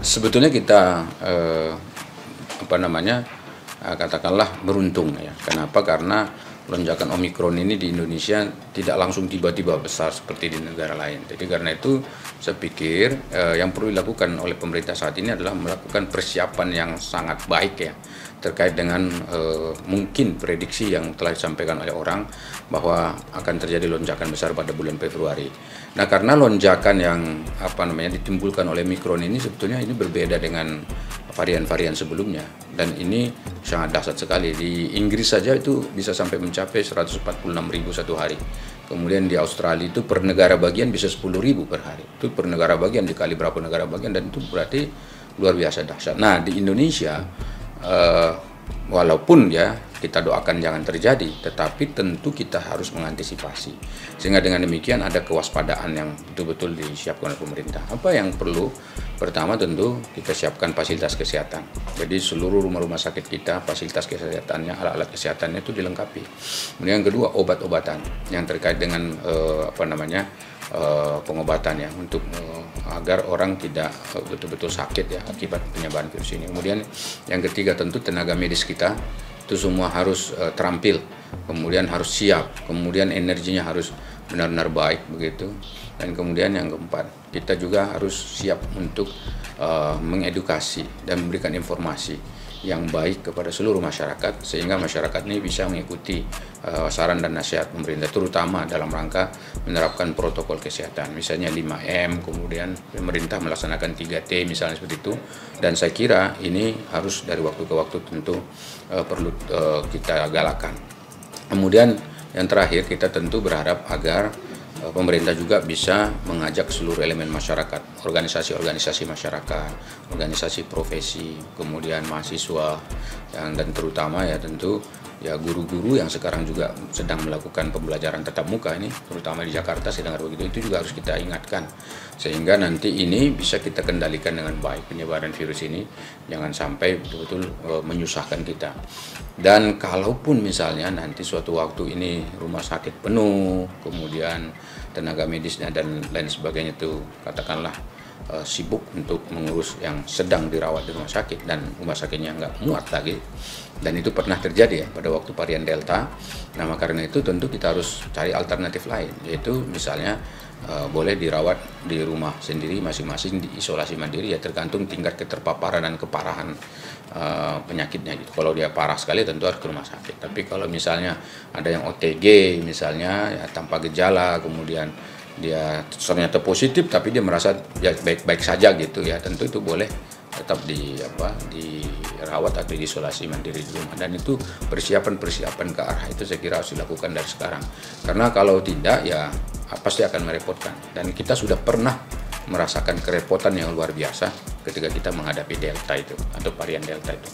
Sebetulnya kita katakanlah beruntung ya. Kenapa? Karena lonjakan Omikron ini di Indonesia tidak langsung tiba-tiba besar seperti di negara lain. Jadi karena itu saya pikir yang perlu dilakukan oleh pemerintah saat ini adalah melakukan persiapan yang sangat baik ya terkait dengan mungkin prediksi yang telah disampaikan oleh orang bahwa akan terjadi lonjakan besar pada bulan Februari. Nah, karena lonjakan yang ditimbulkan oleh Omikron ini sebetulnya ini berbeda dengan varian-varian sebelumnya, dan ini sangat dahsyat sekali. Di Inggris saja itu bisa sampai mencapai 146.000 satu hari. Kemudian di Australia itu per negara bagian bisa 10.000 per hari. Itu per negara bagian dikali berapa negara bagian, dan itu berarti luar biasa dahsyat. Nah, di Indonesia walaupun ya kita doakan jangan terjadi, tetapi tentu kita harus mengantisipasi. Sehingga dengan demikian ada kewaspadaan yang betul-betul disiapkan oleh pemerintah. Apa yang perlu? Pertama tentu kita siapkan fasilitas kesehatan. Jadi seluruh rumah-rumah sakit kita, fasilitas kesehatannya, alat-alat kesehatannya itu dilengkapi. Kemudian yang kedua, obat-obatan yang terkait dengan pengobatan ya, untuk agar orang tidak betul-betul sakit ya akibat penyebaran virus ini. Kemudian yang ketiga tentu tenaga medis kita itu semua harus terampil, kemudian harus siap, kemudian energinya harus benar-benar baik begitu. Dan kemudian yang keempat, kita juga harus siap untuk mengedukasi dan memberikan informasi yang baik kepada seluruh masyarakat, sehingga masyarakat ini bisa mengikuti saran dan nasihat pemerintah, terutama dalam rangka menerapkan protokol kesehatan, misalnya 5M, kemudian pemerintah melaksanakan 3T misalnya seperti itu. Dan saya kira ini harus dari waktu ke waktu tentu perlu kita galakkan. Kemudian yang terakhir, kita tentu berharap agar pemerintah juga bisa mengajak seluruh elemen masyarakat, organisasi-organisasi masyarakat, organisasi profesi, kemudian mahasiswa, dan terutama ya tentu ya guru-guru yang sekarang juga sedang melakukan pembelajaran tatap muka ini, terutama di Jakarta sedang begitu, itu juga harus kita ingatkan, sehingga nanti ini bisa kita kendalikan dengan baik penyebaran virus ini, jangan sampai betul-betul menyusahkan kita. Dan kalaupun misalnya nanti suatu waktu ini rumah sakit penuh, kemudian tenaga medisnya dan lain sebagainya itu katakanlah sibuk untuk mengurus yang sedang dirawat di rumah sakit dan rumah sakitnya nggak muat lagi, dan itu pernah terjadi ya pada waktu varian Delta. Nah, karena itu tentu kita harus cari alternatif lain, yaitu misalnya boleh dirawat di rumah sendiri masing-masing, di isolasi mandiri ya, tergantung tingkat keterpaparan dan keparahan penyakitnya gitu. Kalau dia parah sekali tentu harus ke rumah sakit, tapi kalau misalnya ada yang OTG misalnya ya, tanpa gejala, kemudian dia ternyata positif tapi dia merasa ya baik-baik saja gitu ya, tentu itu boleh tetap dirawat atau diisolasi mandiri di rumah. Dan itu persiapan ke arah itu saya kira harus dilakukan dari sekarang, karena kalau tidak ya pasti akan merepotkan, dan kita sudah pernah merasakan kerepotan yang luar biasa ketika kita menghadapi Delta itu atau varian Delta itu.